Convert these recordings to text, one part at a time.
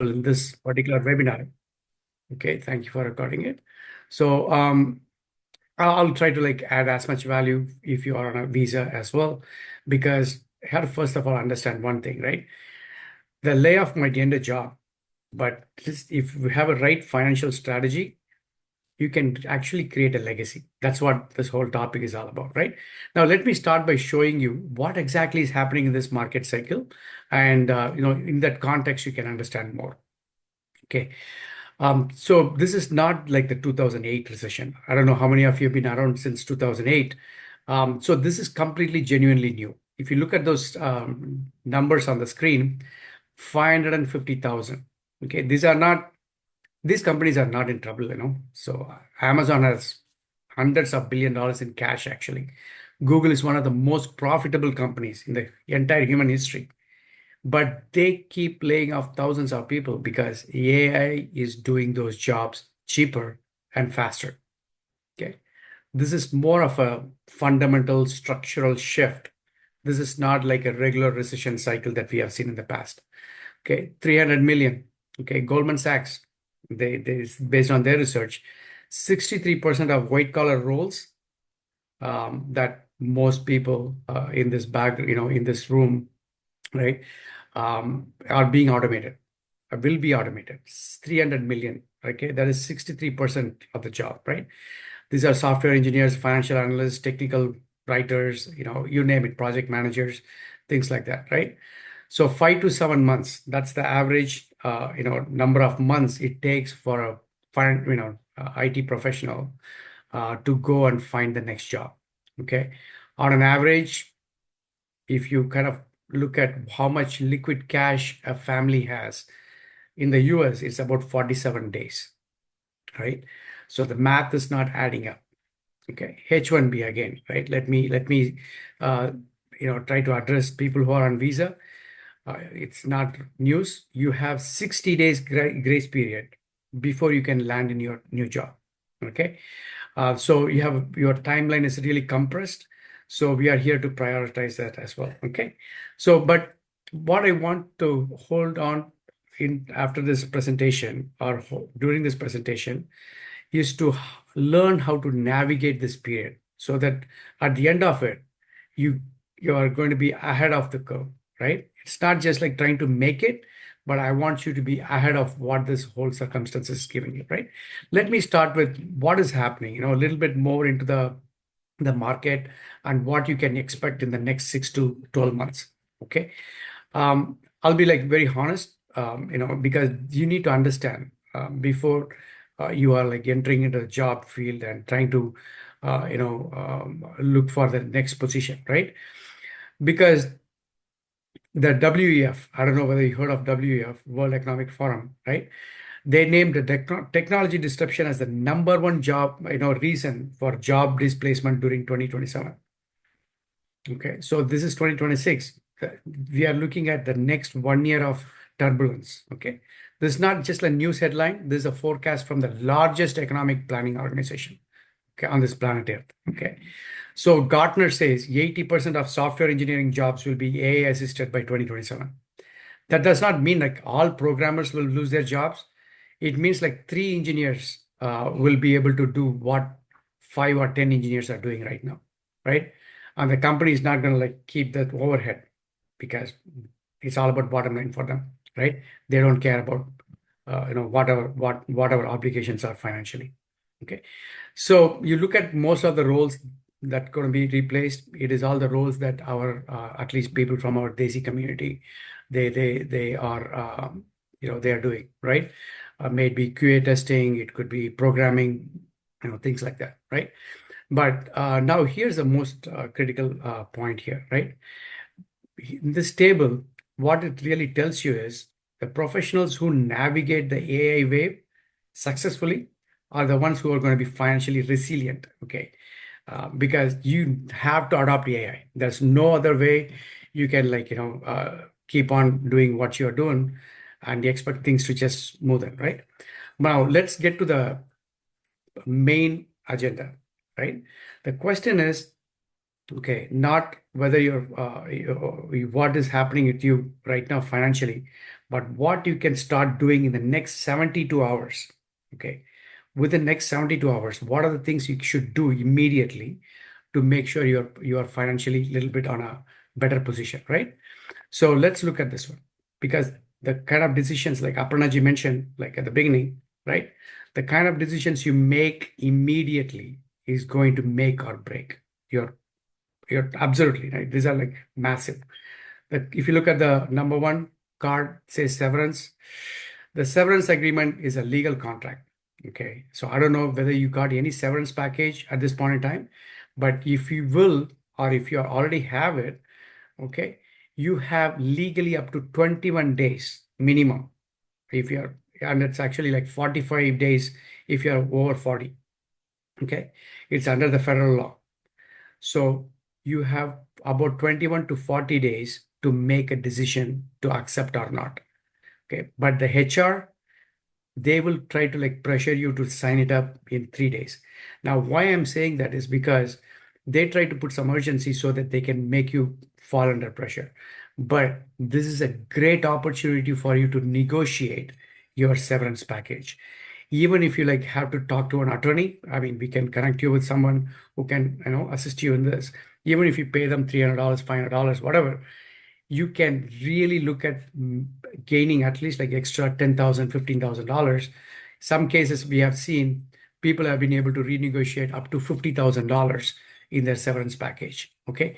in this particular webinar. Okay, thank you for recording it. So I'll try to like add as much value if you are on a visa as well, because you have to first of all understand one thing, right? The layoff might end a job, but if we have a right financial strategy, you can actually create a legacy. That's what this whole topic is all about, right? Now, let me start by showing you what exactly is happening in this market cycle, and in that context, you can understand more. Okay. So this is not like the 2008 recession. I don't know how many of you have been around since 2008. So this is completely genuinely new. If you look at those numbers on the screen, 550,000. Okay, these companies are not in trouble. So Amazon has hundreds of $1 billion in cash actually. Google is one of the most profitable companies in the entire human history, but they keep laying off thousands of people because AI is doing those jobs cheaper and faster. Okay. This is more of a fundamental structural shift. This is not like a regular recession cycle that we have seen in the past. Okay. 300 million. Okay. Goldman Sachs, they based on their research, 63% of white collar roles that most people in this in this room, right, are being automated, will be automated. 300 million. Okay, that is 63% of the job, right? These are software engineers, financial analysts, technical writers, you name it, project managers, things like that, right? So 5 to 7 months, that's the average, number of months it takes for a IT professional to go and find the next job. Okay, on an average, if you kind of look at how much liquid cash a family has in the US, it's about 47 days, right? So the math is not adding up. Okay, H-1B again, right? Let me try to address people who are on visa. It's not news. You have 60 days grace period before you can land in your new job. Okay, so your timeline is really compressed. So we are here to prioritize that as well. Okay. So, but what I want to hold on in after this presentation or during this presentation is to learn how to navigate this period so that at the end of it, you you are going to be ahead of the curve, right? It's not just like trying to make it, but I want you to be ahead of what this whole circumstance is giving you, right? Let me start with what is happening, a little bit more into the market and what you can expect in the next 6 to 12 months. Okay. I'll be like very honest, because you need to understand before you are like entering into the job field and trying to, look for the next position, right? Because the WEF, I don't know whether you heard of WEF, World Economic Forum, right? They named the technology disruption as the number one job, reason for job displacement during 2027. Okay, so this is 2026. We are looking at the next 1 year of turbulence. Okay, this is not just a news headline. This is a forecast from the largest economic planning organization, okay, on this planet Earth. Okay, so Gartner says 80% of software engineering jobs will be AI assisted by 2027. That does not mean like all programmers will lose their jobs. It means like 3 engineers will be able to do what 5 or 10 engineers are doing right now, right? And the company is not going to like keep that overhead because it's all about bottom line for them, right? They don't care about whatever obligations are financially. Okay, so you look at most of the roles that going to be replaced. It is all the roles that our at least people from our Desi community they are they are doing, right? Maybe QA testing, it could be programming, things like that, right? But now here's the most critical point here, right? In this table, what it really tells you is the professionals who navigate the AI wave successfully are the ones who are going to be financially resilient, okay? Because you have to adopt AI. There's no other way you can keep on doing what you're doing and expect things to just smooth in, right? Now let's get to the main agenda, right? The question is, okay, not whether what is happening with you right now financially, But what you can start doing in the next 72 hours, okay? Within the next 72 hours, what are the things you should do immediately to make sure you are financially a little bit on a better position, right? So let's look at this one, because the kind of decisions like Aparnaji mentioned, like at the beginning, right? The kind of decisions you make immediately is going to make or break your you're absolutely right. These are like massive. But if you look at the number one card, says severance. The severance agreement is a legal contract. Okay. So I don't know whether you got any severance package at this point in time, but if you will, or if you already have it, okay, you have legally up to 21 days minimum if you're, and it's actually like 45 days if you're over 40. Okay. It's under the federal law. So you have about 21 to 40 days to make a decision to accept or not. Okay. But the HR, they will try to like pressure you to sign it up in 3 days. Now, why I'm saying that is because they try to put some urgency so that they can make you fall under pressure. But this is a great opportunity for you to negotiate your severance package. Even if you like have to talk to an attorney, I mean, we can connect you with someone who can, assist you in this. Even if you pay them $300, $500, whatever, you can really look at gaining at least like extra $10,000, $15,000. Some cases we have seen people have been able to renegotiate up to $50,000 in their severance package. Okay.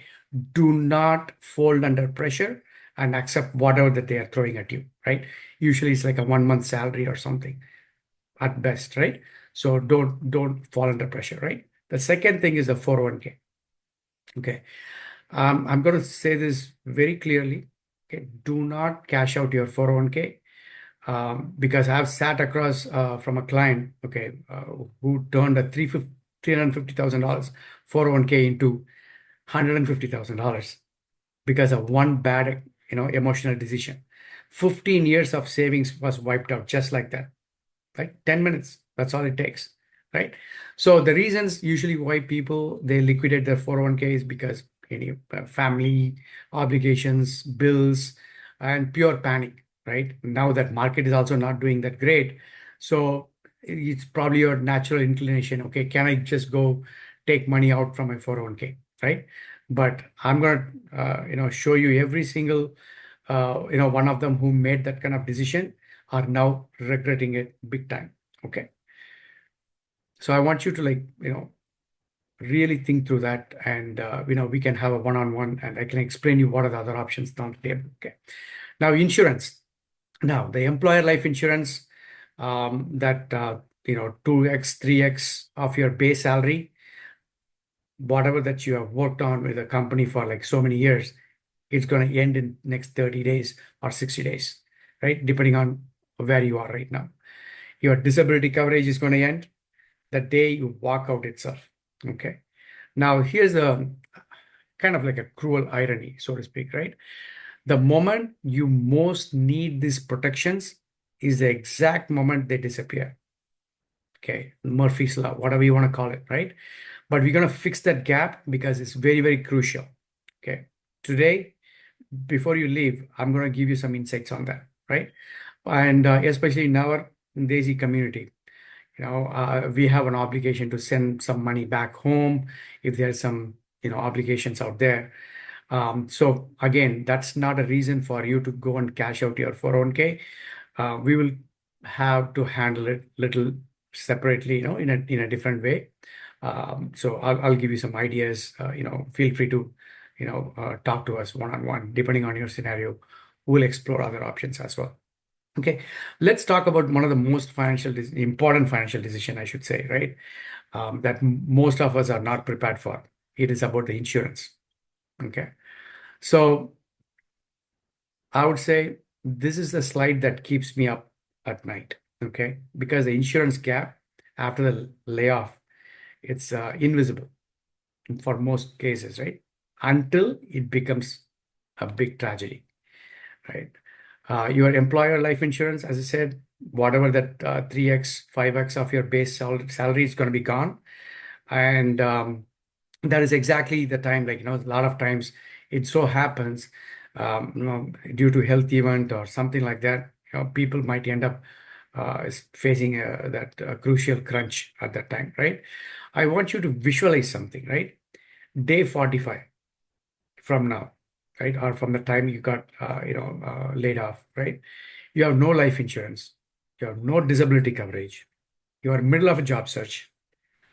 Do not fold under pressure and accept whatever that they are throwing at you, right? Usually it's like a 1 month salary or something at best, right? So don't fall under pressure, right? The second thing is the 401k. Okay. I'm going to say this very clearly. Okay. Do not cash out your 401k, because I've sat across from a client, okay, who turned a $350,000 401k into $150,000 because of one bad, emotional decision. 15 years of savings was wiped out just like that. Right? 10 minutes. That's all it takes. Right? So the reasons usually why people they liquidate their 401k is because any family obligations, bills, and pure panic. Right? Now that market is also not doing that great. So it's probably your natural inclination. Okay, can I just go take money out from my 401k? Right? But I'm gonna show you every single one of them who made that kind of decision are now regretting it big time. Okay. So I want you to like, really think through that, and we can have a one-on-one and I can explain you what are the other options down the table. Okay. Now insurance. Now the employer life insurance, that 2x, 3x of your base salary, whatever that you have worked on with a company for like so many years, it's going to end in next 30 days or 60 days, right? Depending on where you are right now. Your disability coverage is going to end the day you walk out itself. Okay. Now here's a kind of like a cruel irony, so to speak, right? The moment you most need these protections is the exact moment they disappear. Okay. Murphy's Law, whatever you want to call it, right? But we're going to fix that gap because it's very, very crucial. Okay. Today, before you leave, I'm going to give you some insights on that, right? And especially in our Desi community, we have an obligation to send some money back home if there's some, obligations out there. So again, that's not a reason for you to go and cash out your 401k. We will have to handle it little separately, in a different way. So I'll give you some ideas. Feel free to, talk to us one-on-one, depending on your scenario. We'll explore other options as well. Okay, let's talk about one of the most important financial decision, I should say, right? That most of us are not prepared for. It is about the insurance. Okay, so I would say this is the slide that keeps me up at night. Okay, because the insurance gap after the layoff, it's invisible for most cases, right? Until it becomes a big tragedy, right? Your employer life insurance, as I said, whatever that 3x, 5x of your base salary is going to be gone. And that is exactly the time, like, a lot of times it so happens due to health event or something like that, people might end up facing that crucial crunch at that time, right? I want you to visualize something, right? Day 45 from now, right? Or from the time you got, laid off, right? You have no life insurance. You have no disability coverage. You are middle of a job search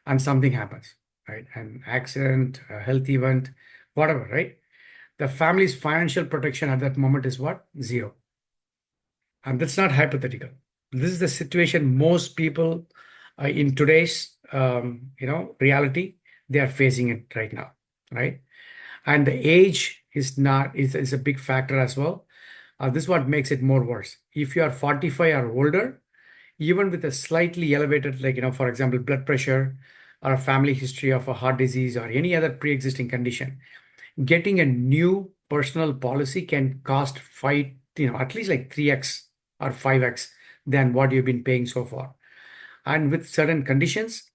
and something happens, right? An accident, a health event, whatever, right? The family's financial protection at that moment is what? Zero. And that's not hypothetical. This is the situation most people in today's reality, they are facing it right now, right? And the age is a big factor as well. This is what makes it more worse. If you are 45 or older, even with a slightly elevated, like, for example, blood pressure or a family history of a heart disease or any other pre-existing condition, getting a new personal policy can cost at least like 3x or 5x than what you've been paying so far. And with certain conditions,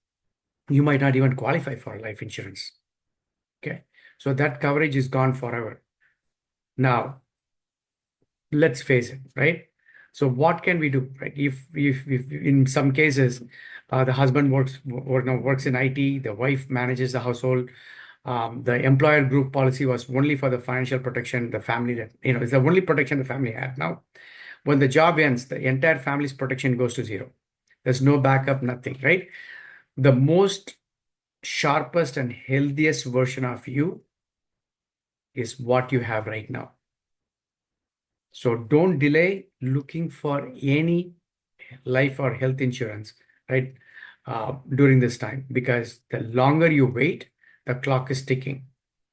you might not even qualify for life insurance. Okay. So that coverage is gone forever. Now, let's face it, right? So what can we do, right? If in some cases, the husband works in IT, the wife manages the household. The employer group policy was only for the financial protection, the family that, is the only protection the family had. Now, when the job ends, the entire family's protection goes to zero. There's no backup, nothing, right? The most sharpest and healthiest version of you is what you have right now. So don't delay looking for any life or health insurance, right? During this time, because the longer you wait, the clock is ticking,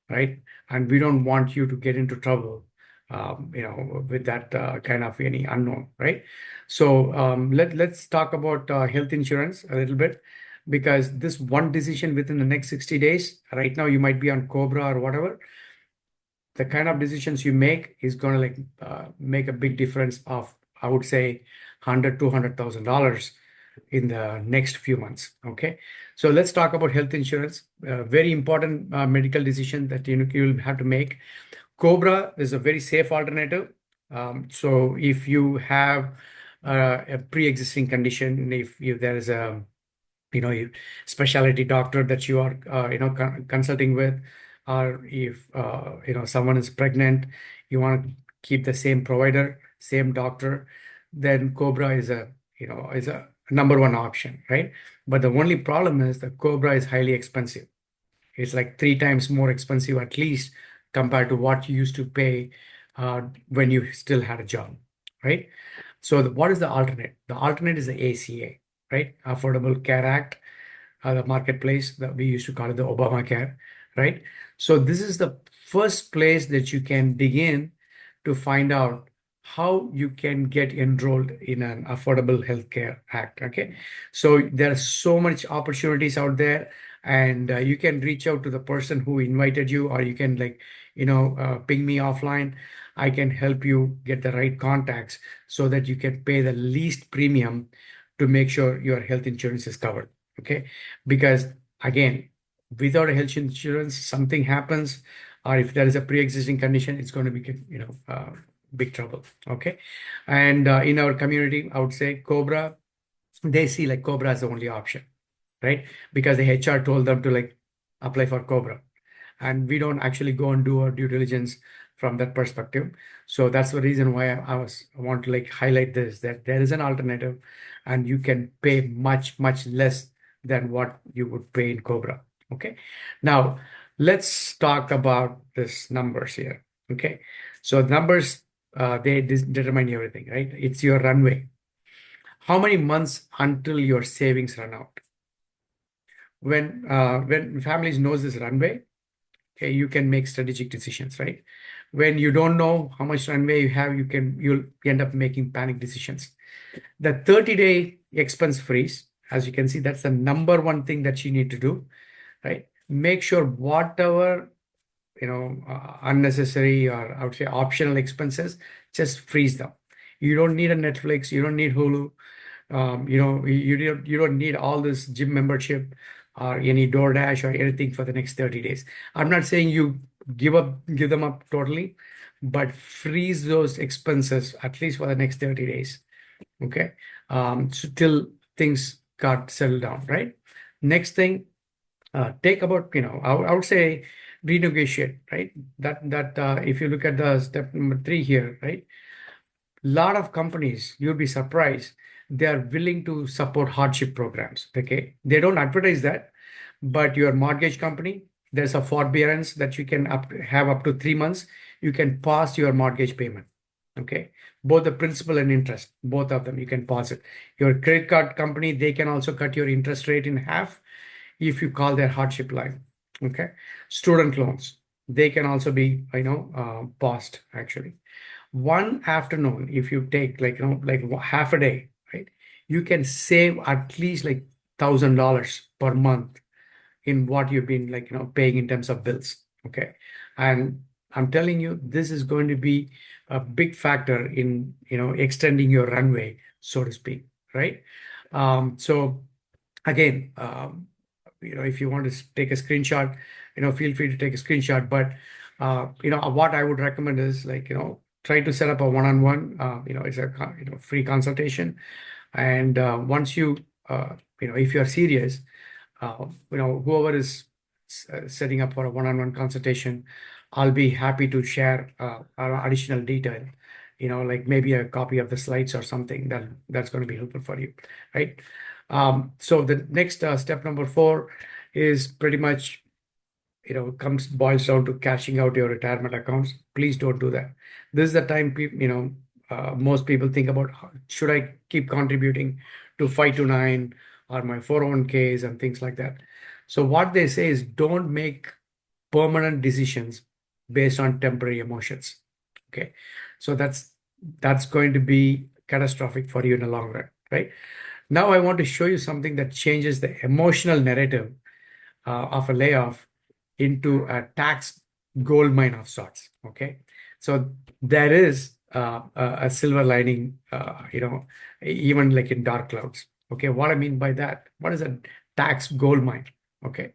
right? And we don't want you to get into trouble, with that kind of any unknown, right? So let's talk about health insurance a little bit, because this one decision within the next 60 days, right now you might be on COBRA or whatever, the kind of decisions you make is going to make a big difference of, I would say, $100,000 in the next few months. Okay, so let's talk about health insurance. Very important medical decision that you'll have to make. COBRA is a very safe alternative. So if you have a pre-existing condition, if there is a specialty doctor that you are consulting with, or if someone is pregnant, you want to keep the same provider, same doctor, then COBRA is a number one option, right? But the only problem is that COBRA is highly expensive. It's like 3 times more expensive at least compared to what you used to pay when you still had a job, right? So what is the alternate? The alternate is the ACA, right? Affordable Care Act, the marketplace that we used to call it the Obamacare, right? So this is the first place that you can begin to find out how you can get enrolled in an Affordable Health Care Act. Okay, so there are so much opportunities out there, and you can reach out to the person who invited you, or you can ping me offline. I can help you get the right contacts so that you can pay the least premium to make sure your health insurance is covered. Okay, because again, without a health insurance, something happens, or if there is a pre-existing condition, it's going to be big trouble. Okay, and in our community, I would say COBRA, they see like COBRA as the only option, right? Because the HR told them to apply for COBRA, and we don't actually go and do our due diligence from that perspective. So that's the reason why I want to highlight this, that there is an alternative, and you can pay much less than what you would pay in COBRA. Okay, now let's talk about this numbers here. Okay, so numbers, they determine everything, right? It's your runway. How many months until your savings run out? When families knows this runway, okay, you can make strategic decisions, right? When you don't know how much runway you have, you'll end up making panic decisions. The 30-day expense freeze, as you can see, that's the number one thing that you need to do, right? Make sure whatever unnecessary, or I would say optional expenses, just freeze them. You don't need a Netflix, you don't need Hulu, you don't need all this gym membership or any DoorDash or anything for the next 30 days. I'm not saying you give them up totally, but freeze those expenses at least for the next 30 days. Okay. So till things got settled down, right? Next thing, take about, I would say renegotiate, right? That if you look at the step number 3 here, right? Lot of companies, you'll be surprised, they are willing to support hardship programs. Okay, they don't advertise that, but your mortgage company, there's a forbearance that you can have up to 3 months. You can pause your mortgage payment. Okay, both the principal and interest, both of them, you can pause it. Your credit card company, they can also cut your interest rate in half if you call their hardship line. Okay, student loans, they can also be, paused actually. One afternoon, if you take like half a day, right, you can save at least like $1,000 per month in what you've been paying in terms of bills. Okay, and I'm telling you, this is going to be a big factor in extending your runway, so to speak, right? So again, if you want to take a screenshot, feel free to take a screenshot. But what I would recommend is try to set up a one-on-one. It's a free consultation, and once you if you're serious, whoever is setting up for a one-on-one consultation, I'll be happy to share additional detail. Like maybe a copy of the slides or something that's going to be helpful for you, right? So the next step number 4 is pretty much, boils down to cashing out your retirement accounts. Please don't do that. This is the time most people think about, should I keep contributing to 529 or my 401ks and things like that. So what they say is, don't make permanent decisions based on temporary emotions. Okay, so that's going to be catastrophic for you in the long run, right? Now I want to show you something that changes the emotional narrative of a layoff into a tax gold mine of sorts. Okay, so there is a silver lining, even like in dark clouds. Okay, what I mean by that, what is a tax gold mine? Okay,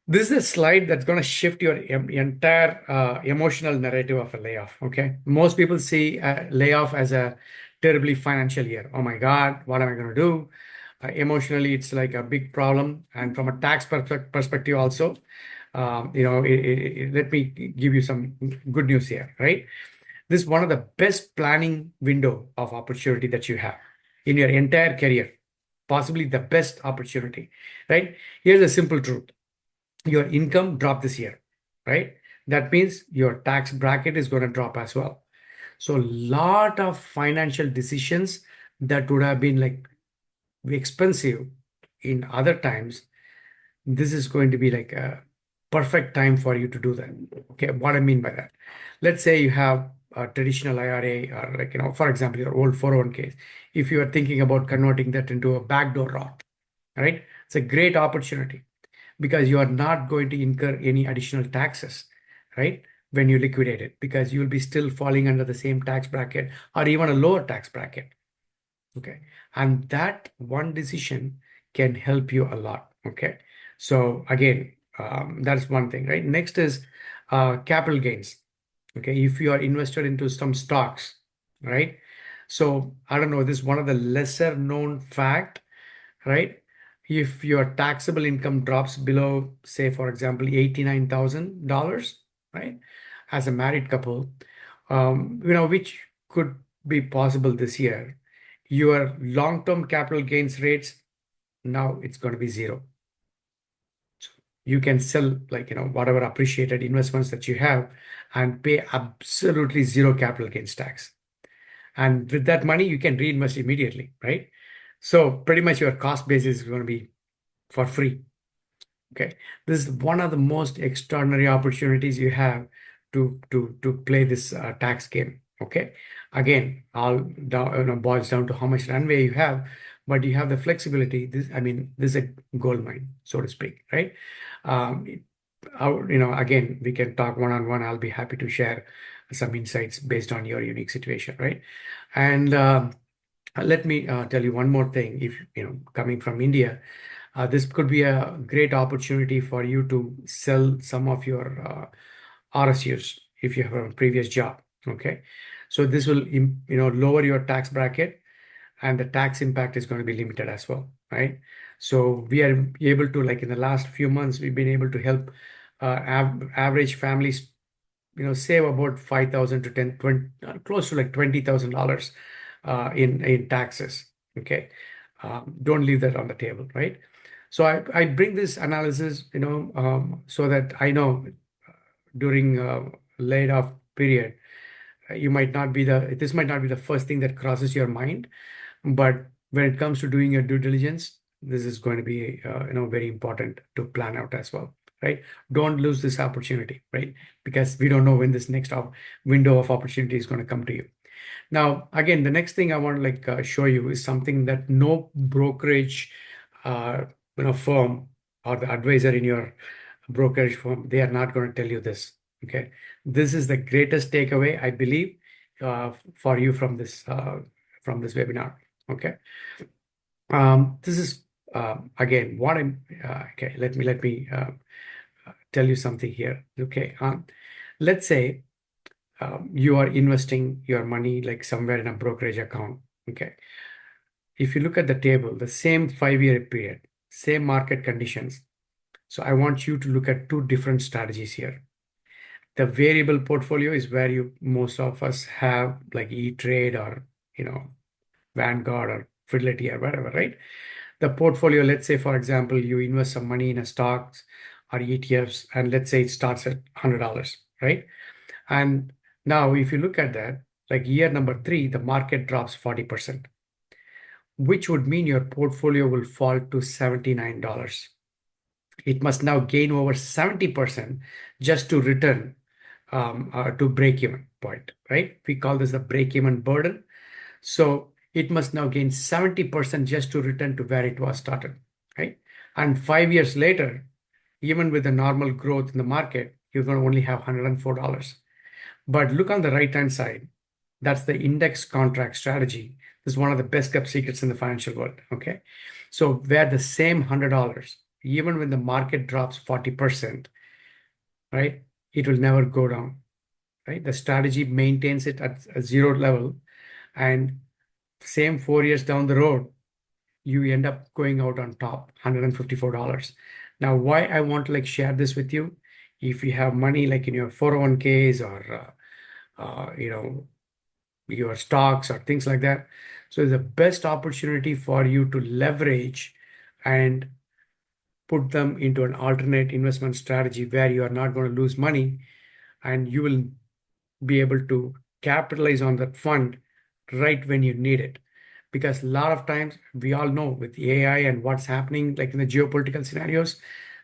this is a slide that's going to shift your entire emotional narrative of a layoff. Okay, most people see a layoff as a terribly financial year. Oh my God, what am I going to do? Emotionally, it's like a big problem, and from a tax perspective also, let me give you some good news here, right? This is one of the best planning window of opportunity that you have in your entire career, possibly the best opportunity, right? Here's a simple truth. Your income dropped this year, right? That means your tax bracket is going to drop as well. So a lot of financial decisions that would have been like expensive in other times, this is going to be like a perfect time for you to do that. Okay, what I mean by that, let's say you have a traditional IRA, or for example, your old 401k. If you are thinking about converting that into a backdoor Roth, right? It's a great opportunity because you are not going to incur any additional taxes, right? When you liquidate it, because you will be still falling under the same tax bracket or even a lower tax bracket. Okay, and that one decision can help you a lot. Okay, so again, that's one thing, right? Next is capital gains. Okay, if you are invested into some stocks, right? So I don't know, this is one of the lesser known fact, right? If your taxable income drops below, say, for example, $89,000, right? As a married couple, which could be possible this year, your long-term capital gains rates, now it's going to be zero. So you can sell whatever appreciated investments that you have and pay absolutely zero capital gains tax. And with that money, you can reinvest immediately, right? So pretty much your cost basis is going to be for free. Okay, this is one of the most extraordinary opportunities you have to play this tax game. Okay, again, all down, boils down to how much runway you have, but you have the flexibility. This is a gold mine, so to speak, right? Again, we can talk one-on-one. I'll be happy to share some insights based on your unique situation, right? And let me tell you one more thing. If coming from India, this could be a great opportunity for you to sell some of your RSUs. if you have a previous job. Okay, so this will lower your tax bracket, and the tax impact is going to be limited as well, right? So we are able to, like in the last few months, we've been able to help average families, save about 5,000 to 10, 20, close to like $20,000 in taxes. Okay, don't leave that on the table, right? So I bring this analysis, so that I know during laid off period, you might not be this might not be the first thing that crosses your mind, but when it comes to doing your due diligence, this is going to be very important to plan out as well, right? Don't lose this opportunity, right? Because we don't know when this next window of opportunity is going to come to you. Now, again, the next thing I want to show you is something that no brokerage, uh, firm or the advisor in your brokerage firm, they are not going to tell you this. Okay, this is the greatest takeaway, I believe, for you from this webinar. Okay, this is again what I'm. Okay, let me tell you something here. Okay, let's say you are investing your money like somewhere in a brokerage account. Okay, if you look at the table, the same 5-year period, same market conditions. So I want you to look at two different strategies here. The variable portfolio is where most of us have, like E-Trade or Vanguard or Fidelity or whatever, right? The portfolio, let's say for example, you invest some money in a stocks or ETFs, and let's say it starts at $100, right? And now if you look at that, like year number 3, the market drops 40%, which would mean your portfolio will fall to $79. It must now gain over 70% just to return to break-even point, right? We call this the break-even burden. So it must now gain 70% just to return to where it was started, right? And 5 years later, even with the normal growth in the market, you're going to only have $104. But look on the right-hand side. That's the index contract strategy. This is one of the best kept secrets in the financial world, okay? So where the same $100, even when the market drops 40%, right, it will never go down, right? The strategy maintains it at a zero level, and same 4 years down the road, you end up going out on top, $154. Now, why I want to share this with you, if you have money like in your 401ks or your stocks or things like that, so it's the best opportunity for you to leverage and put them into an alternate investment strategy where you are not going to lose money, and you will be able to capitalize on that fund right when you need it. Because a lot of times, we all know with AI and what's happening, like in the geopolitical scenarios,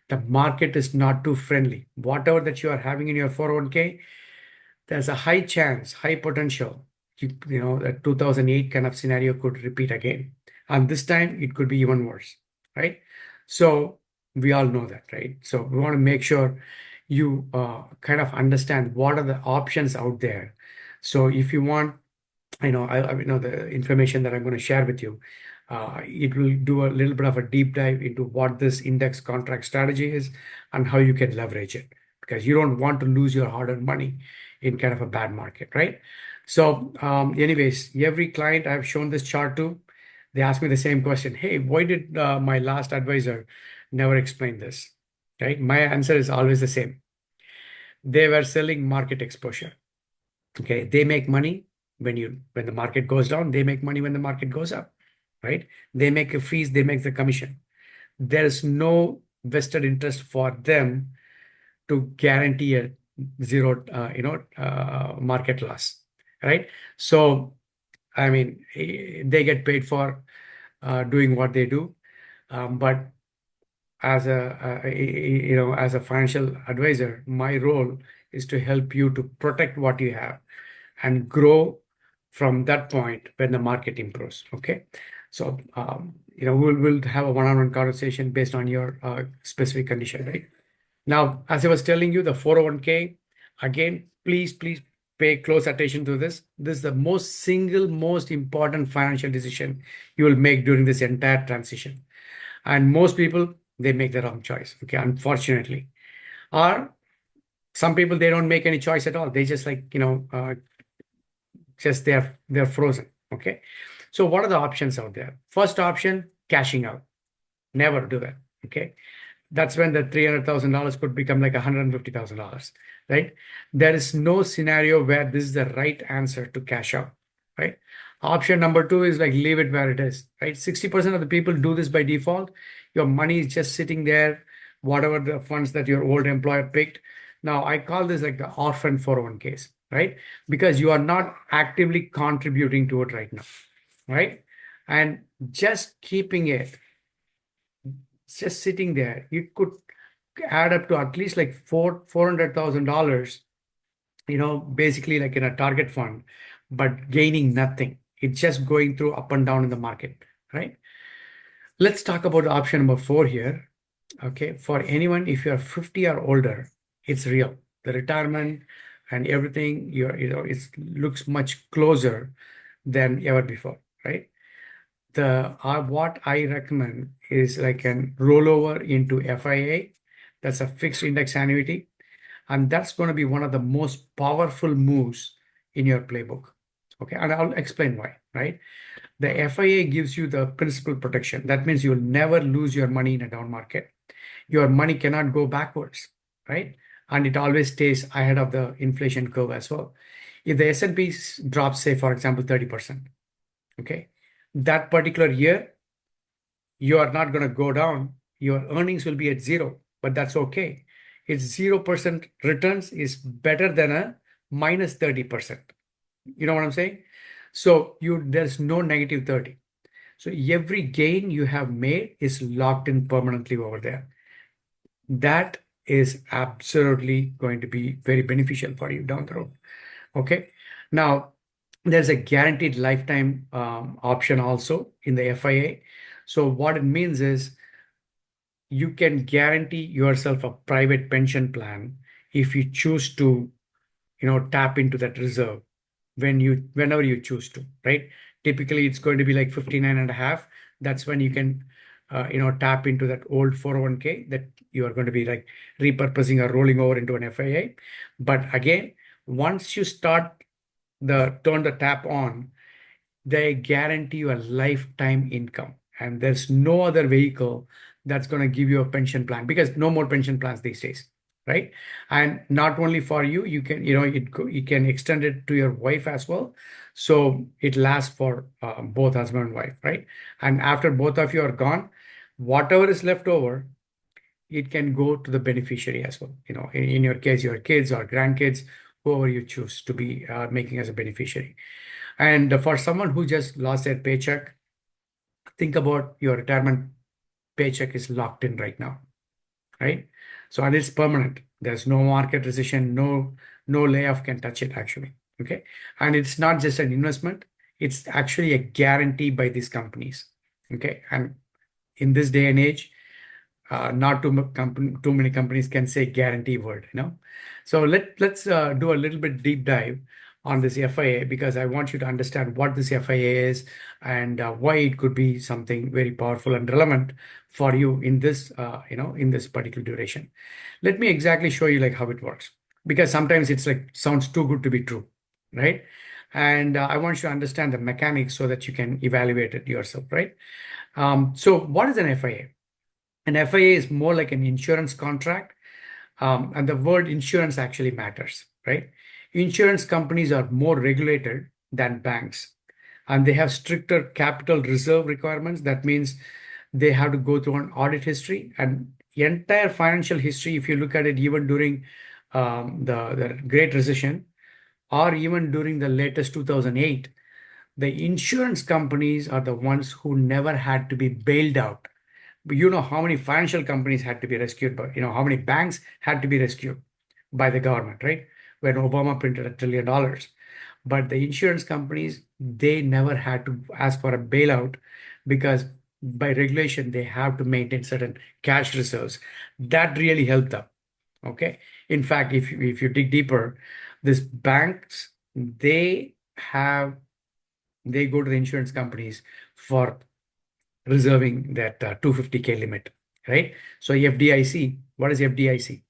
the market is not too friendly. Whatever that you are having in your 401k, there's a high chance, high potential, that 2008 kind of scenario could repeat again. And this time it could be even worse, right? So we all know that, right? So we want to make sure you kind of understand what are the options out there. So if you want, I know the information that I'm going to share with you, it will do a little bit of a deep dive into what this index contract strategy is and how you can leverage it, because you don't want to lose your hard-earned money in kind of a bad market, right? So anyways, every client I've shown this chart to, they ask me the same question. Hey, why did my last advisor never explain this? Right? My answer is always the same. They were selling market exposure. Okay, they make money when the market goes down. They make money when the market goes up, right? They make a fees. They make the commission. There is no vested interest for them to guarantee a zero, market loss, right? So, I mean, they get paid for doing what they do, but as a financial advisor, my role is to help you to protect what you have and grow from that point when the market improves. Okay, so we'll have a one-on-one conversation based on your specific condition, right? Now, as I was telling you, the 401k, again, please pay close attention to this. This is the most important financial decision you will make during this entire transition. And most people, they make the wrong choice, okay, unfortunately. Or Some people, they don't make any choice at all. They just just they're frozen. Okay. So what are the options out there? First option, cashing out. Never do that. Okay. That's when the $300,000 could become like $150,000, right? There is no scenario where this is the right answer to cash out, right? Option number two is like leave it where it is, right? 60% of the people do this by default. Your money is just sitting there, whatever the funds that your old employer picked. Now, I call this like the orphan 401ks, right? Because you are not actively contributing to it right now, right? And just keeping it just sitting there, you could add up to at least like $400,000, basically like in a target fund, but gaining nothing. It's just going through up and down in the market, right? Let's talk about option number four here. Okay, for anyone, if you're 50 or older, it's real. The retirement and everything, it looks much closer than ever before, right? What I recommend is like an rollover into FIA. That's a fixed index annuity, and that's going to be one of the most powerful moves in your playbook. Okay, and I'll explain why. Right, the FIA gives you the principal protection. That means you'll never lose your money in a down market. Your money cannot go backwards, right? And it always stays ahead of the inflation curve as well. If the S&P drops, say for example, 30%, okay, that particular year, you are not going to go down. Your earnings will be at zero, but that's okay. It's 0% returns is better than a minus 30%. You know what I'm saying? So there's no negative 30. So every gain you have made is locked in permanently over there. That is absolutely going to be very beneficial for you down the road. Okay. Now, there's a guaranteed lifetime option also in the FIA. So what it means is you can guarantee yourself a private pension plan if you choose to, tap into that reserve whenever you choose to, right? Typically, it's going to be like 59 and a half. That's when you can, tap into that old 401k that you are going to be like repurposing or rolling over into an FIA. But again, once you turn the tap on, they guarantee you a lifetime income. And there's no other vehicle that's going to give you a pension plan because no more pension plans these days, right? And not only for you, you can, you can extend it to your wife as well. So it lasts for both husband and wife, right? And after both of you are gone, whatever is left over, it can go to the beneficiary as well. In your case, your kids or grandkids, whoever you choose to be making as a beneficiary. And for someone who just lost their paycheck, think about your retirement paycheck is locked in right now, right? So, and it's permanent. There's no market recession, no layoff can touch it actually. Okay. And it's not just an investment, it's actually a guarantee by these companies. Okay. And in this day and age, not too many companies can say guarantee word, So let's do a little bit deep dive on this FIA because I want you to understand what this FIA is and why it could be something very powerful and relevant for you in this, in this particular duration. Let me exactly show you like how it works because sometimes it's like sounds too good to be true, right? And I want you to understand the mechanics so that you can evaluate it yourself, right? So what is an FIA? An FIA is more like an insurance contract. And the word insurance actually matters, right? Insurance companies are more regulated than banks, and they have stricter capital reserve requirements. That means they have to go through an audit history and the entire financial history. If you look at it, even during the Great Recession or even during the latest 2008, the insurance companies are the ones who never had to be bailed out. You know how many financial companies had to be rescued by, how many banks had to be rescued by the government, right? When Obama printed $1 trillion. But the insurance companies, they never had to ask for a bailout because by regulation, they have to maintain certain cash reserves. That really helped them. Okay. In fact, if you dig deeper, these banks, they go to the insurance companies for reserving that 250K limit, right? So FDIC, what is FDIC?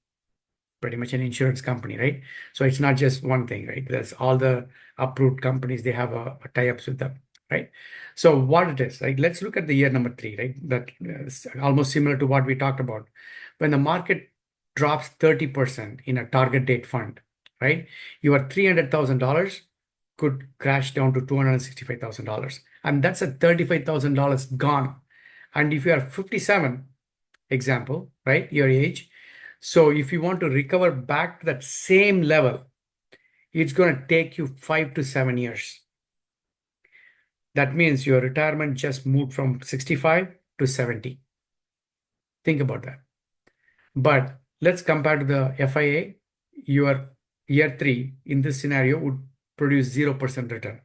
pretty much an insurance company, right? So it's not just one thing, right? There's all the approved companies, they have a tie-ups with them, right? So what it is, right? Let's look at the year number 3, right? That is almost similar to what we talked about. When the market drops 30% in a target date fund, right? Your $300,000 could crash down to $265,000. And that's a $35,000 gone. And if you are 57, example, right, your age, so if you want to recover back to that same level, it's going to take you 5 to 7 years. That means your retirement just moved from 65 to 70. Think about that. But let's compare to the FIA. Your year 3 in this scenario would produce 0% return,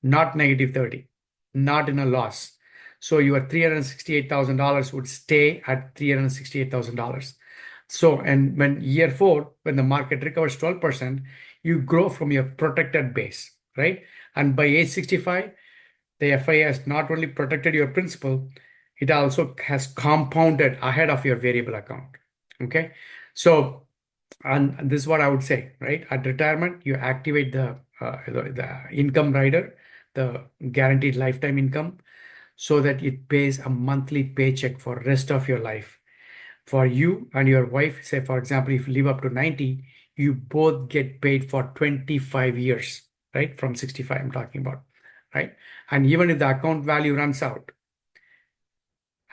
not negative 30, not in a loss. So your $368,000 would stay at $368,000. So, and when year 4, when the market recovers 12%, you grow from your protected base, right? And by age 65, the FIA has not only protected your principal, it also has compounded ahead of your variable account. Okay. So, and this is what I would say, right? At retirement, you activate the income rider, the guaranteed lifetime income, so that it pays a monthly paycheck for rest of your life. For you and your wife, say for example, if you live up to 90, you both get paid for 25 years, right? From 65, I'm talking about, right? And even if the account value runs out,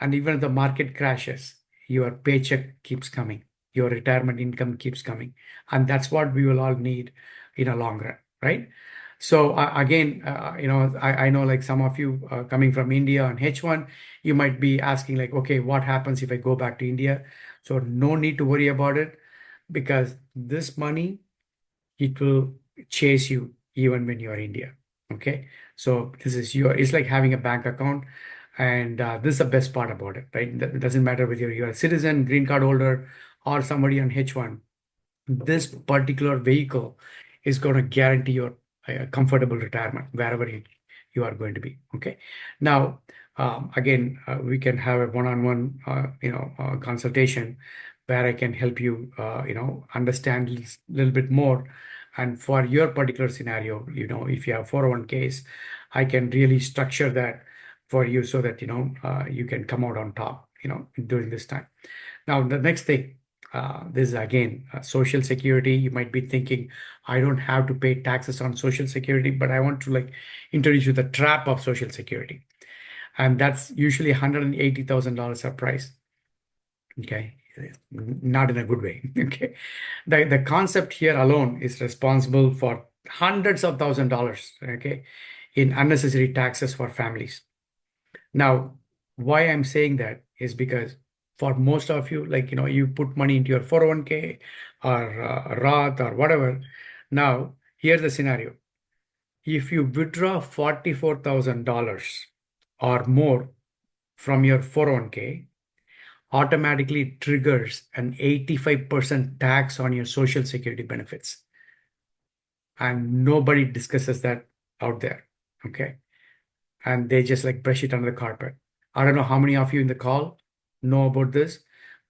and even if the market crashes, your paycheck keeps coming, your retirement income keeps coming. And that's what we will all need in a long run, right? So again, I know like some of you coming from India on H1, you might be asking like, okay, what happens if I go back to India? So no need to worry about it, because this money, it will chase you even when you're in India. Okay. So this is it's like having a bank account. And this is the best part about it, right? It doesn't matter whether you're a citizen, green card holder, or somebody on H1. This particular vehicle is going to guarantee your comfortable retirement wherever you are going to be. Okay. Now, again, we can have a one-on-one, consultation where I can help you, understand a little bit more. And for your particular scenario, if you have 401ks, I can really structure that for you so that, you can come out on top, during this time. Now, the next thing, this is again Social Security. You might be thinking, I don't have to pay taxes on Social Security, but I want to like introduce you the trap of Social Security. And that's usually $180,000 a price. Okay. Not in a good way. Okay. The concept here alone is responsible for hundreds of $1,000s, okay, in unnecessary taxes for families. Now, why I'm saying that is because for most of you, like, you put money into your 401k or Roth or whatever. Now, here's the scenario. If you withdraw $44,000 or more from your 401k, automatically triggers an 85% tax on your Social Security benefits. And nobody discusses that out there. Okay. And they just like brush it under the carpet. I don't know how many of you in the call know about this,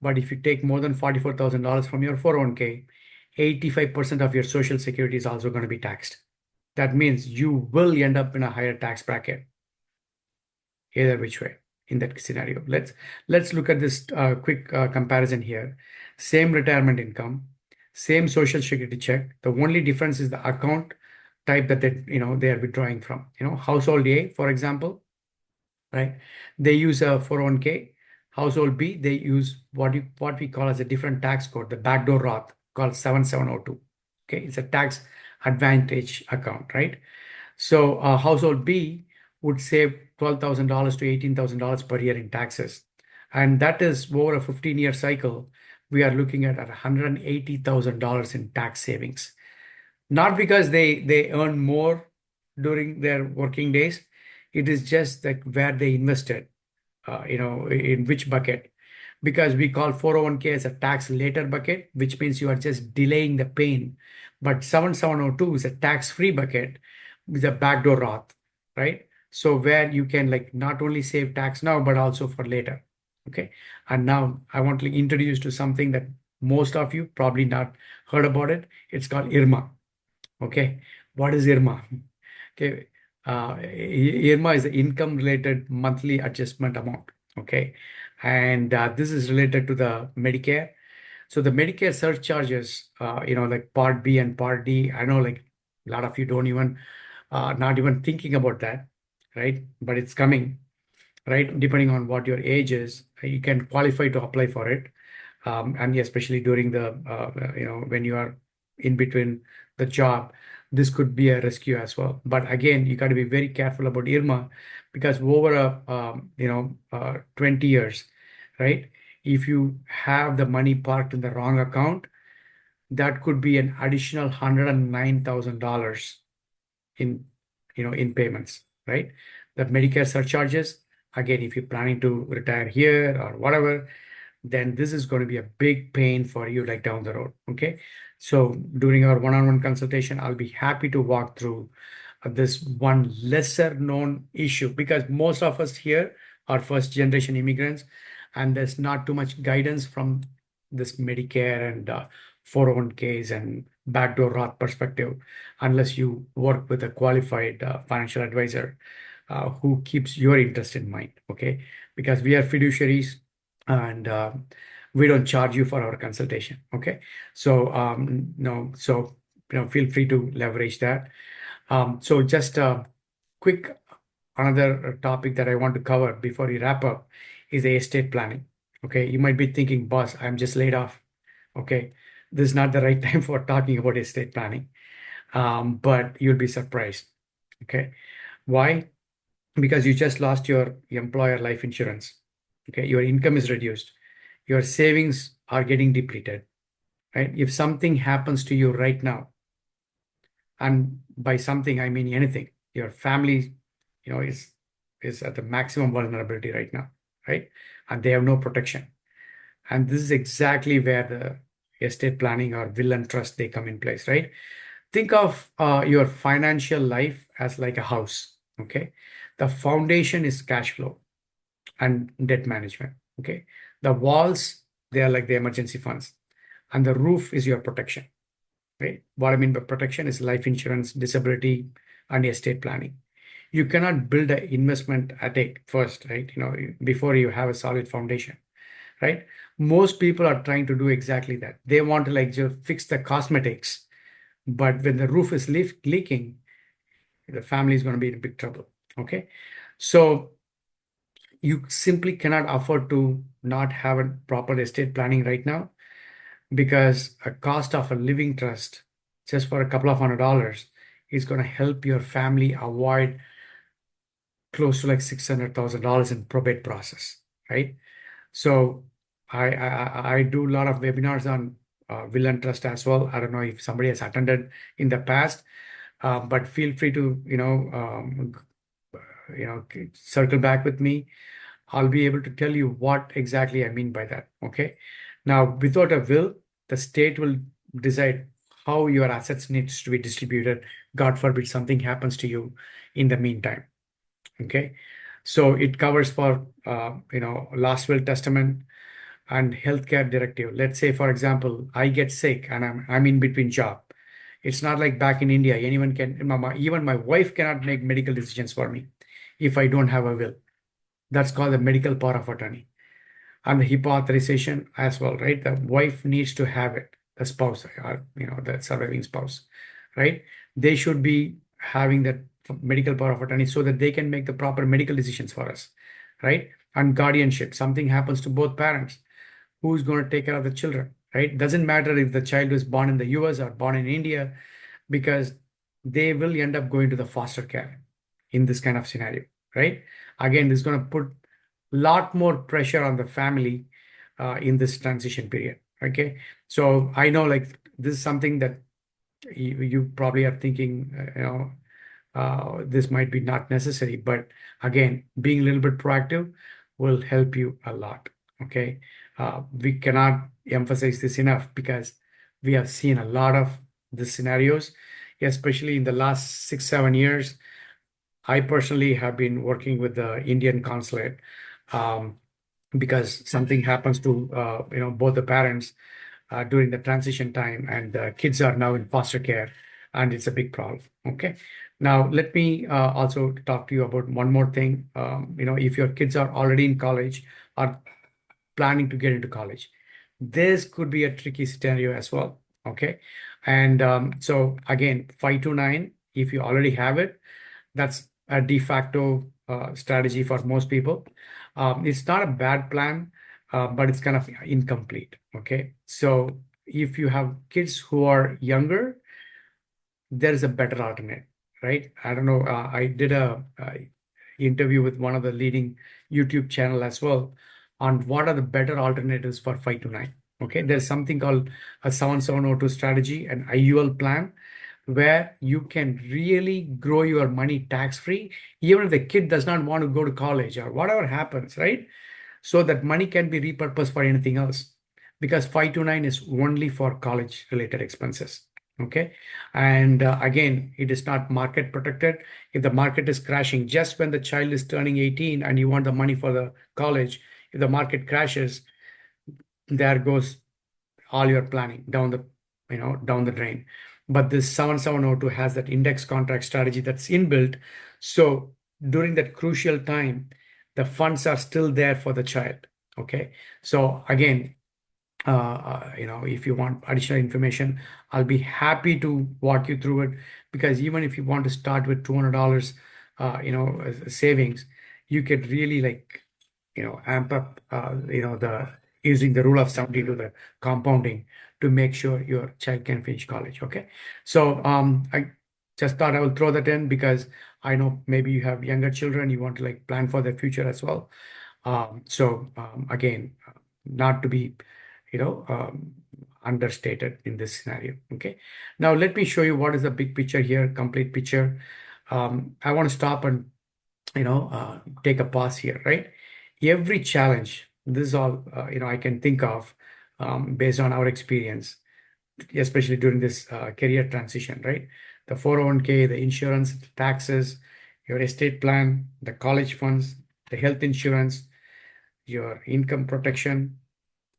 but if you take more than $44,000 from your 401k, 85% of your Social Security is also going to be taxed. That means you will end up in a higher tax bracket, either which way in that scenario. Let's look at this quick comparison here. Same retirement income, same Social Security check. The only difference is the account type that they are withdrawing from. Household A, for example, right? They use a 401k. Household B, they use what we call as a different tax code, the backdoor Roth called 7702. Okay, it's a tax advantage account, right? So household B would save $12,000 to $18,000 per year in taxes. And that is over a 15-year cycle. We are looking at $180,000 in tax savings. Not because they earn more during their working days. It is just that where they invested, in which bucket. Because we call 401k as a tax later bucket, which means you are just delaying the pain. But 7702 is a tax-free bucket with a backdoor Roth, right? So where you can like not only save tax now, but also for later. Okay. And now I want to introduce to something that Most of you probably not heard about it. It's called IRMA. Okay, what is IRMA? Okay, IRMA is the income related monthly adjustment amount. Okay, and this is related to the Medicare. So the Medicare surcharges, like Part B and Part D. I know, like a lot of you don't even, not even thinking about that, right? But it's coming, right? Depending on what your age is, you can qualify to apply for it. And especially during the, when you are in between the job, this could be a rescue as well. But again, you got to be very careful about IRMA because over 20 years, right? If you have the money parked in the wrong account, that could be an additional $109,000 in in payments, right? The Medicare surcharges, again, if you're planning to retire here or whatever, then this is going to be a big pain for you like down the road. Okay, so during our one-on-one consultation, I'll be happy to walk through this one lesser known issue because most of us here are first generation immigrants and there's not too much guidance from this Medicare and 401ks and backdoor Roth perspective unless you work with a qualified financial advisor who keeps your interest in mind. Okay, because we are fiduciaries and we don't charge you for our consultation. Okay, so no, so feel free to leverage that. So just a quick another topic that I want to cover before we wrap up is the estate planning. Okay, you might be thinking, boss, I'm just laid off. Okay, this is not the right time for talking about estate planning, but you'll be surprised. Okay, why? Because you just lost your employer life insurance. Okay, your income is reduced, your savings are getting depleted. Right? If something happens to you right now, and by something I mean anything, your family, is at the maximum vulnerability right now, right? And they have no protection. And this is exactly where the estate planning or will and trust they come in place, right? Think of your financial life as like a house. Okay, the foundation is cash flow and debt management. Okay, the walls, they are like the emergency funds, and the roof is your protection. Right? What I mean by protection is life insurance, disability, and estate planning. You cannot build an investment attic first, right? Before you have a solid foundation, right? Most people are trying to do exactly that. They want to like just fix the cosmetics, but when the roof is leaking, the family is going to be in big trouble. Okay, so you simply cannot afford to not have a proper estate planning right now because a cost of a living trust just for a couple of $100 is going to help your family avoid close to like $600,000 in probate process, right? So I do a lot of webinars on will and trust as well. I don't know if somebody has attended in the past, but feel free to circle back with me. I'll be able to tell you what exactly I mean by that. Okay. Now, without a will, the state will decide how your assets needs to be distributed. God forbid something happens to you in the meantime. Okay. So it covers for last will, testament, and healthcare directive. Let's say, for example, I get sick and I'm in between job. It's not like back in India, anyone can, even my wife cannot make medical decisions for me if I don't have a will. That's called the medical power of attorney. And the HIPAA authorization as well, right? The wife needs to have it, the spouse, or the surviving spouse, right? They should be having that medical power of attorney so that they can make the proper medical decisions for us, right? And guardianship, something happens to both parents, who's going to take care of the children, right? Doesn't matter if the child is born in the US or born in India, because they will end up going to the foster care in this kind of scenario, right? Again, this is going to put a lot more pressure on the family in this transition period. Okay, so I know like this is something that you probably are thinking, this might be not necessary, but again, being a little bit proactive will help you a lot. Okay, we cannot emphasize this enough because we have seen a lot of the scenarios, especially in the last 6, 7 years. I personally have been working with the Indian consulate because something happens to both the parents. during the transition time, and the kids are now in foster care, and it's a big problem. Okay. Now, let me also talk to you about one more thing. If your kids are already in college or planning to get into college, this could be a tricky scenario as well. Okay. And so again, 529, if you already have it, that's a de facto strategy for most people. It's not a bad plan, but it's kind of incomplete. Okay. So if you have kids who are younger, there is a better alternate, right? I don't know. I did a interview with one of the leading YouTube channel as well on what are the better alternatives for 529. Okay, there's something called a 7702 strategy, an IUL plan, where you can really grow your money tax free, even if the kid does not want to go to college or whatever happens, right? So that money can be repurposed for anything else, because 529 is only for college related expenses. Okay. And again, it is not market protected. If the market is crashing just when the child is turning 18 and you want the money for the college, if the market crashes, there goes all your planning down the drain. But this 7702 has that index contract strategy that's inbuilt. So during that crucial time, the funds are still there for the child. Okay. So again, if you want additional information, I'll be happy to walk you through it, because even if you want to start with $200, savings, you could really amp up, the using the rule of 70 to the compounding to make sure your child can finish college. Okay. So I just thought I will throw that in because I know maybe you have younger children, you want to plan for their future as well. Again, not to be, you know, um, understated in this scenario. Okay. Now let me show you what is the big picture here, complete picture. I want to stop and take a pause here, right? Every challenge, this is all I can think of, based on our experience, especially during this career transition, right? The 401k, the insurance, the taxes, your estate plan, the college funds, the health insurance, your income protection,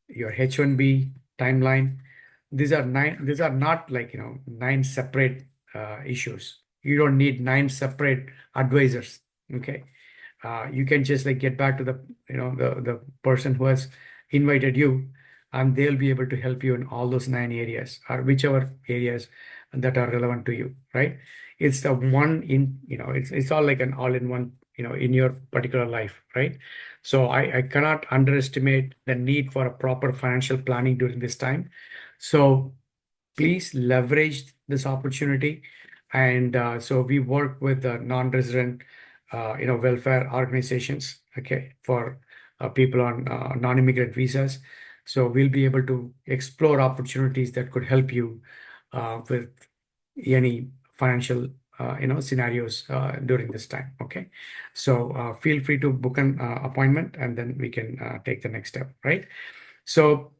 your H1B timeline. These are not nine separate issues. You don't need nine separate advisors. Okay. You can just get back to the person who has invited you, and they'll be able to help you in all those nine areas or whichever areas that are relevant to you, right? It's the one in, it's all like an all-in-one, in your particular life, right? So I cannot underestimate the need for a proper financial planning during this time. So please leverage this opportunity. And so we work with the non-resident, welfare organizations, okay, for people on non-immigrant visas. So we'll be able to explore opportunities that could help you with any financial, scenarios during this time. Okay. So feel free to book an appointment, and then we can take the next step, right? So,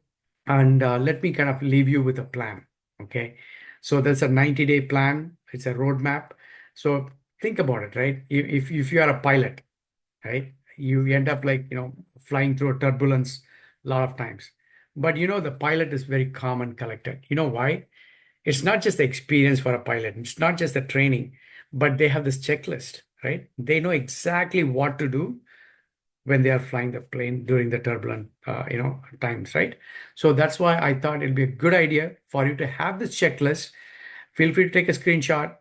and let me kind of leave you with a plan. Okay. So there's a 90-day plan. It's a roadmap. So think about it, right? If you are a pilot, right, you end up flying through a turbulence a lot of times. But the pilot is very calm and collected. You know why? It's not just the experience for a pilot. It's not just the training, but they have this checklist, right? They know exactly what to do when they are flying the plane during the turbulent, times, right? So that's why I thought it'd be a good idea for you to have this checklist. Feel free to take a screenshot.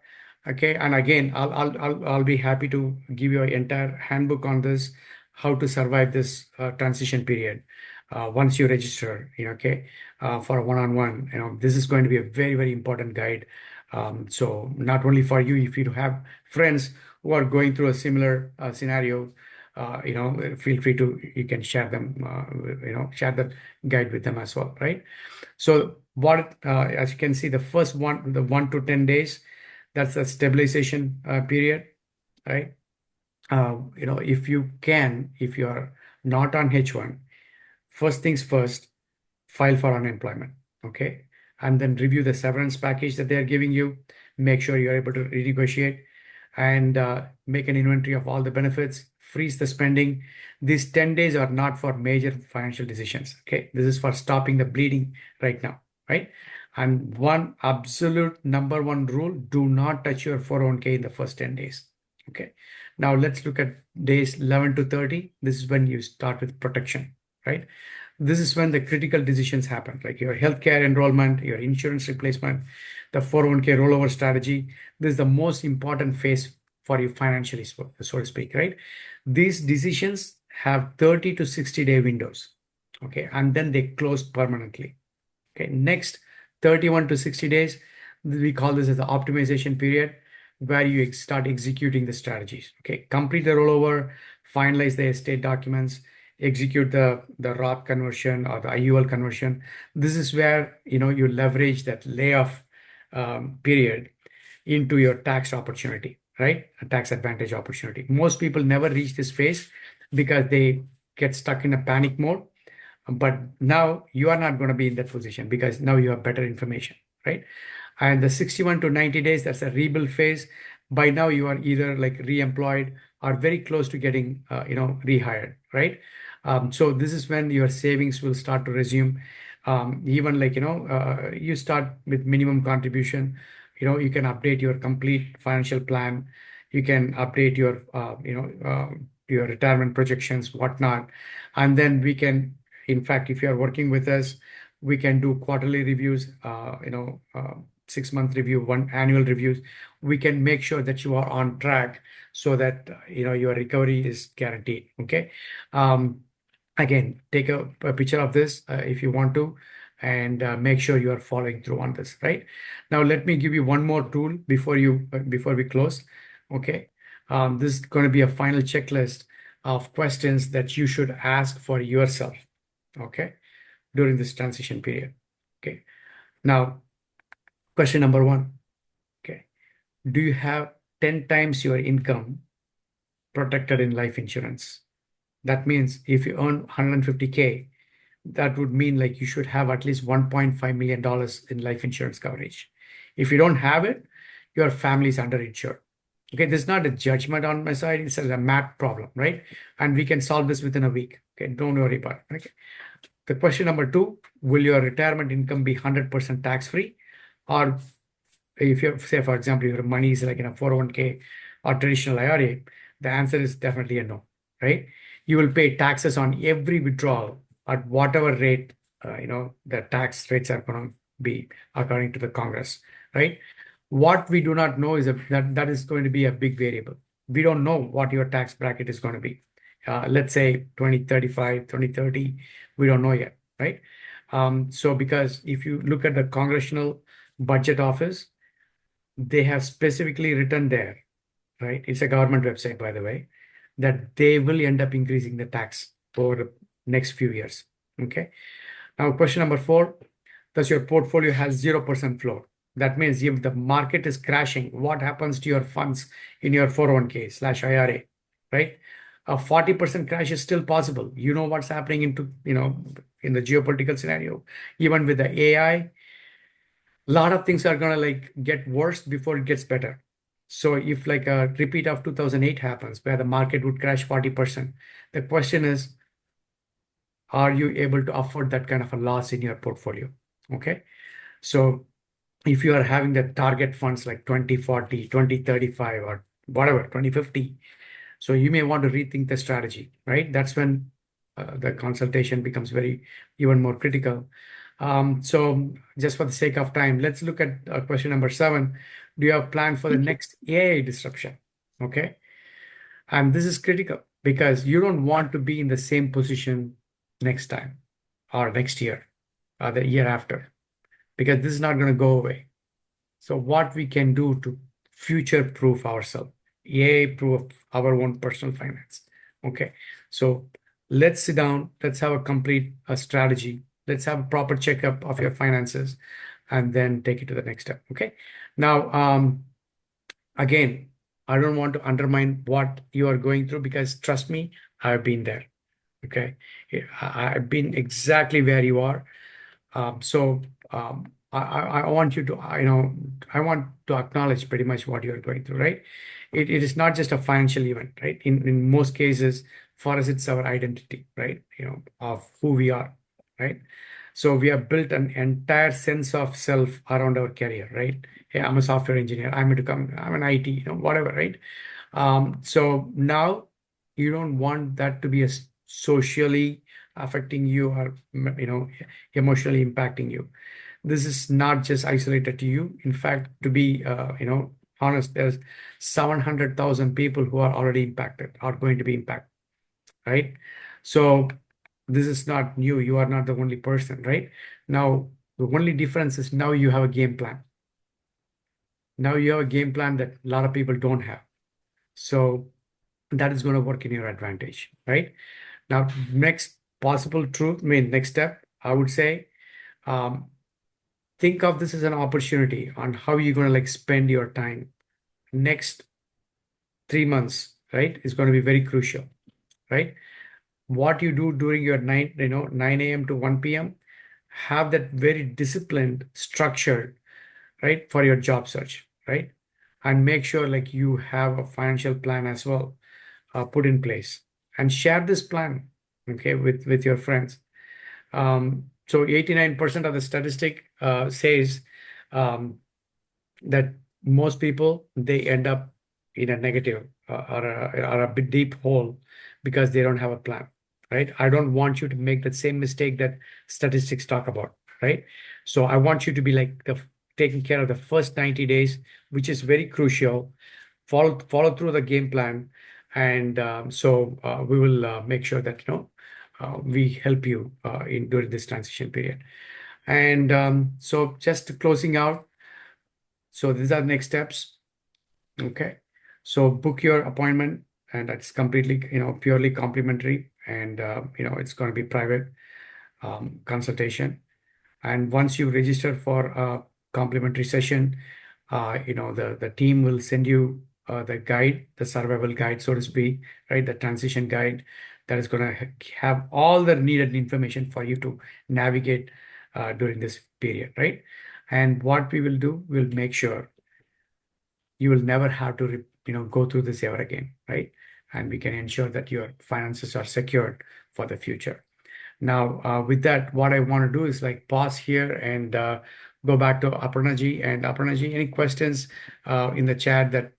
Okay. And again, I'll be happy to give you an entire handbook on this, how to survive this transition period. Once you register, okay, for a one-on-one, this is going to be a very, very important guide. So not only for you, if you have friends who are going through a similar scenario, feel free to, you can share them, share the guide with them as well, right? So what, as you can see, the first one, the 1 to 10 days, that's a stabilization period, right? If you can, if you are not on H1, first things first, file for unemployment, okay? And then review the severance package that they're giving you. Make sure you're able to renegotiate and make an inventory of all the benefits. freeze the spending. These 10 days are not for major financial decisions. Okay. This is for stopping the bleeding right now. Right. And one absolute number one rule, do not touch your 401k in the first 10 days. Okay. Now let's look at days 11 to 30. This is when you start with protection, right? This is when the critical decisions happen, like your healthcare enrollment, your insurance replacement, the 401k rollover strategy. This is the most important phase for you financially, so to speak, right? These decisions have 30 to 60-day windows, okay? And then they close permanently. Okay, next 31 to 60 days, we call this as the optimization period, where you start executing the strategies. Okay, complete the rollover, finalize the estate documents, execute the Roth conversion or the IUL conversion. This is where you leverage that layoff period into your tax opportunity, right? A tax advantage opportunity. Most people never reach this phase because they get stuck in a panic mode. But now you are not going to be in that position because now you have better information, right? And the 61 to 90 days, that's a rebuild phase. By now you are either like re-employed or very close to getting, rehired, right? So this is when your savings will start to resume. Even like, you start with minimum contribution, you can update your complete financial plan. You can update your retirement projections, whatnot. And then we can, in fact, if you are working with us, we can do quarterly reviews, 6-month review, one annual reviews. We can make sure that you are on track so that your recovery is guaranteed. Okay. Again, take a picture of this if you want to, and make sure you are following through on this. Right now, let me give you one more tool before we close. Okay. This is going to be a final checklist of questions that you should ask for yourself. Okay, during this transition period. Okay. Now, question number one. Okay. Do you have 10 times your income protected in life insurance? That means if you earn 150K, that would mean like you should have at least $1.5 million in life insurance coverage. If you don't have it, your family is underinsured. Okay, this is not a judgment on my side. It's a math problem, right? And we can solve this within a week. Okay, don't worry about it. Okay. The question number two, will your retirement income be 100% tax-free? Or if you say, for example, your money is like in a 401k or traditional IRA, the answer is definitely a no, right? You will pay taxes on every withdrawal at whatever rate, the tax rates are going to be according to the Congress, right? What we do not know is that is going to be a big variable. We don't know what your tax bracket is going to be. Let's say 2035, 2030, we don't know yet, right? So because if you look at the Congressional Budget Office, they have specifically written there, right? It's a government website, by the way, that they will end up increasing the tax over the next few years. Okay. Now, question number four, does your portfolio has 0% float? That means if the market is crashing, what happens to your funds in your 401k/IRA, right? A 40% crash is still possible. You know what's happening in the geopolitical scenario, even with the AI, a lot of things are going to like get worse before it gets better. So if like a repeat of 2008 happens where the market would crash 40%, the question is, are you able to afford that kind of a loss in your portfolio? Okay. So if you are having the target funds like 2040, 2035, or whatever, 2050, so you may want to rethink the strategy, right? That's when the consultation becomes even more critical. So just for the sake of time, let's look at question number 7. Do you have a plan for the next AI disruption? Okay. And this is critical because you don't want to be in the same position next time or next year or the year after, because this is not going to go away. So what we can do to future-proof ourselves, proof our own personal finance. Okay. So let's sit down. Let's have a complete strategy. Let's have a proper checkup of your finances and then take it to the next step. Okay. Now, again, I don't want to undermine what you are going through because trust me, I've been there. Okay. I've been exactly where you are. I want you to, I want to acknowledge pretty much what you're going through, right? it is not just a financial event, right? In most cases, for us, it's our identity, right? Of who we are, right? So we have built an entire sense of self around our career, right? Hey, I'm a software engineer. I'm an IT, whatever, right? So now you don't want that to be socially affecting you or emotionally impacting you. This is not just isolated to you. In fact, to be honest, there's 700,000 people who are already impacted, are going to be impacted, right? So this is not new. You are not the only person, right? Now, the only difference is now you have a game plan. Now you have a game plan that a lot of people don't have. So that is going to work in your advantage, right? Now, next possible truth, next step, I would say, um, think of this as an opportunity on how you're going to like spend your time. Next 3 months, right, is going to be very crucial, right? What you do during your 9 a.m. to 1 p.m., have that very disciplined, structured, right, for your job search, right? And make sure like you have a financial plan as well, put in place, and share this plan, okay, with your friends. So 89% of the statistic says um, that most people, they end up in a negative or a bit deep hole because they don't have a plan, right? I don't want you to make the same mistake that statistics talk about, right? So I want you to be like taking care of the first 90 days, which is very crucial. Follow through the game plan, and so we will make sure that we help you in during this transition period. And so just closing out, so these are the next steps. Okay. So book your appointment, and that's completely, purely complimentary, and it's going to be private consultation. And once you register for a complimentary session, the team will send you the guide, the survival guide, so to speak, right? The transition guide that is going to have all the needed information for you to navigate during this period, right? And what we will do, we'll make sure you will never have to go through this ever again, right? And we can ensure that your finances are secured for the future. Now, with that, what I want to do is like pause here and go back to Aparnaji. And Aparnaji, any questions in the chat that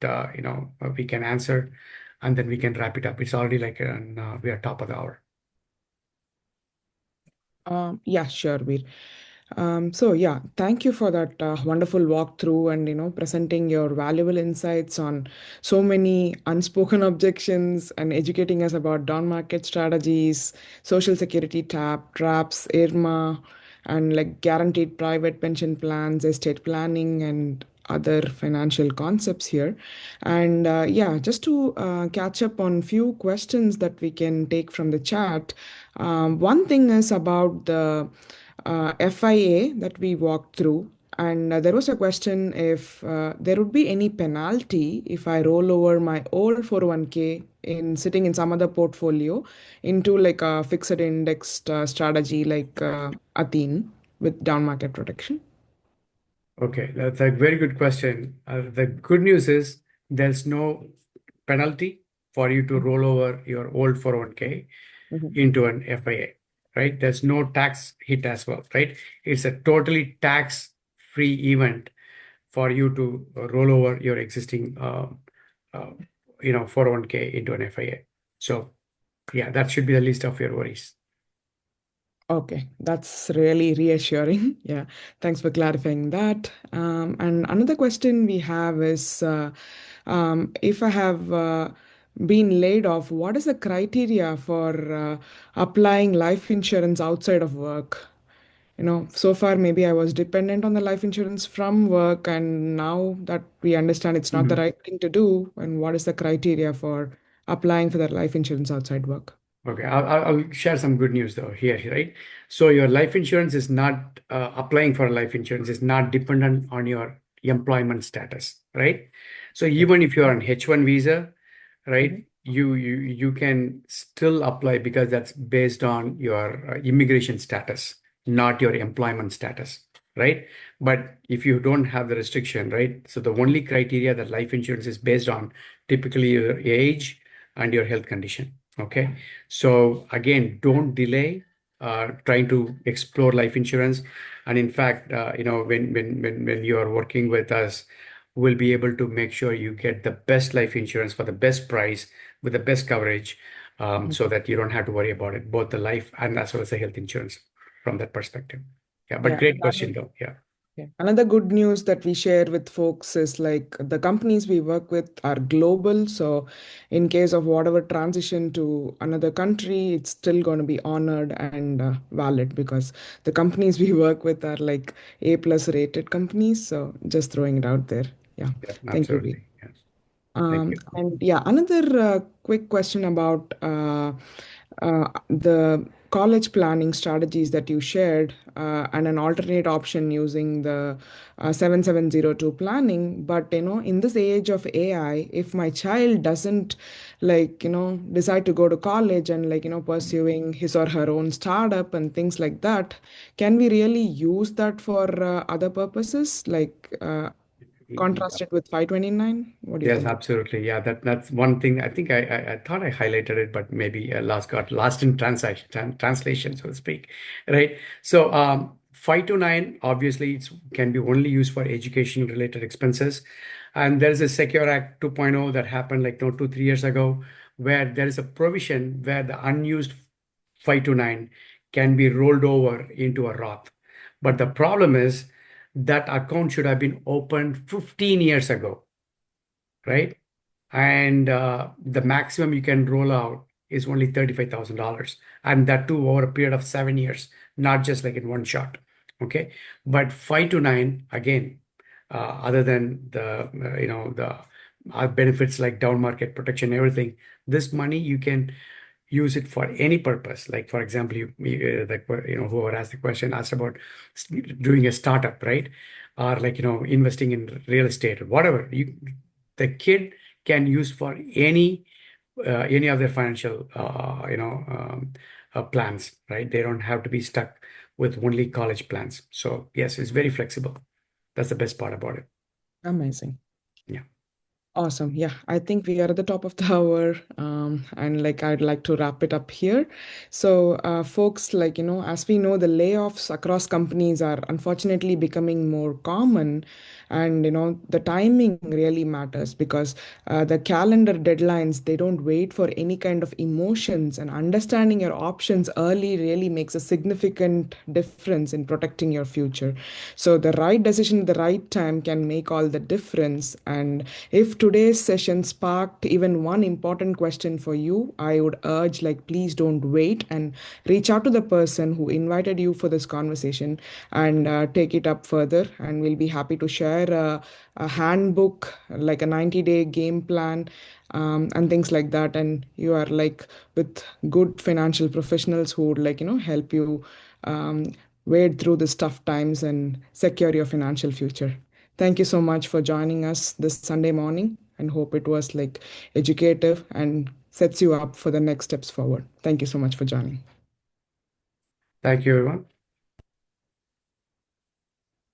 we can answer, and then we can wrap it up. It's already like we are top of the hour. Yeah, sure, Veer. So yeah, thank you for that wonderful walkthrough and presenting your valuable insights on so many unspoken objections and educating us about down market strategies, social security traps, IRMA, and like guaranteed private pension plans, estate planning, and other financial concepts here. And yeah, just to catch up on few questions that we can take from the chat. One thing is about the FIA that we walked through. And there was a question if there would be any penalty if I roll over my old 401k in sitting in some other portfolio into like a fixed indexed strategy like Athene with down market protection. Okay, that's a very good question. The good news is there's no penalty for you to roll over your old 401k Mhm. into an FIA, right? There's no tax hit as well, right? It's a totally tax-free event for you to roll over your existing, uh, 401k into an FIA. So yeah, that should be the least of your worries. Okay, that's really reassuring. Yeah, thanks for clarifying that. And another question we have is if I have been laid off, what is the criteria for applying life insurance outside of work? So far maybe I was dependent on the life insurance from work, and now that we understand it's not the Mhm. right thing to do, and what is the criteria for applying for that life insurance outside work? Okay, I'll share some good news though here, right? So your life insurance is not applying for life insurance is not dependent on your employment status, right? So Okay. even if you're on H1 visa, right, Mhm. you can still apply because that's based on your immigration status, not your employment status, right? But if you don't have the restriction, right? So the only criteria that life insurance is based on typically your age and your health condition. Okay. So again, don't delay trying to explore life insurance. And in fact, when you are working with us, we'll be able to make sure you get the best life insurance for the best price with the best coverage, so that you don't have to worry about it, both the life and as well as the health insurance from that perspective. Yeah, but Yeah. great question though. Yeah. Yeah. Another good news that we share with folks is like the companies we work with are global. So, in case of whatever transition to another country, it's still going to be honored and valid because the companies we work with are like A plus rated companies. So, just throwing it out there. Yeah. Yeah, Thank you, V. absolutely. Yes. Thank you. And yeah, another quick question about the college planning strategies that you shared and an alternate option using the 7702 planning. But, in this age of AI, if my child doesn't decide to go to college and pursuing his or her own startup and things like that, can we really use that for other purposes? Contrast it with 529? What do you Yes, think? absolutely. Yeah, that's one thing. I think I thought I highlighted it, but maybe got lost in translation, so to speak. Right. So 529 obviously it can be only used for education related expenses, and there is a Secure Act 2.0 that happened like no 2 3 years ago, where there is a provision where the unused 529 can be rolled over into a Roth. But the problem is that account should have been opened 15 years ago, right? And the maximum you can roll out is only $35,000, and that too over a period of 7 years, not just like in one shot. Okay, but 5 to 9 again, other than the the benefits like down market protection, everything. This money you can use it for any purpose. Like for example, whoever asked the question asked about doing a startup, right? Or like investing in real estate or whatever. The kid can use for any of their financial plans, right? They don't have to be stuck with only college plans. So yes, it's very flexible. That's the best part about it. Amazing. Yeah. Awesome. Yeah, I think we are at the top of the hour. And I'd like to wrap it up here. So, folks, as we know, the layoffs across companies are unfortunately becoming more common. And, the timing really matters because the calendar deadlines, they don't wait for any kind of emotions. And understanding your options early really makes a significant difference in protecting your future. So, the right decision at the right time can make all the difference. And if today's session sparked even one important question for you, I would urge please don't wait and reach out to the person who invited you for this conversation and take it up further. And we'll be happy to share a handbook, like a 90-day game plan, and things like that. And you are with good financial professionals who would help you um, wade through these tough times and secure your financial future. Thank you so much for joining us this Sunday morning and hope it was educative and sets you up for the next steps forward. Thank you so much for joining. Thank you, everyone.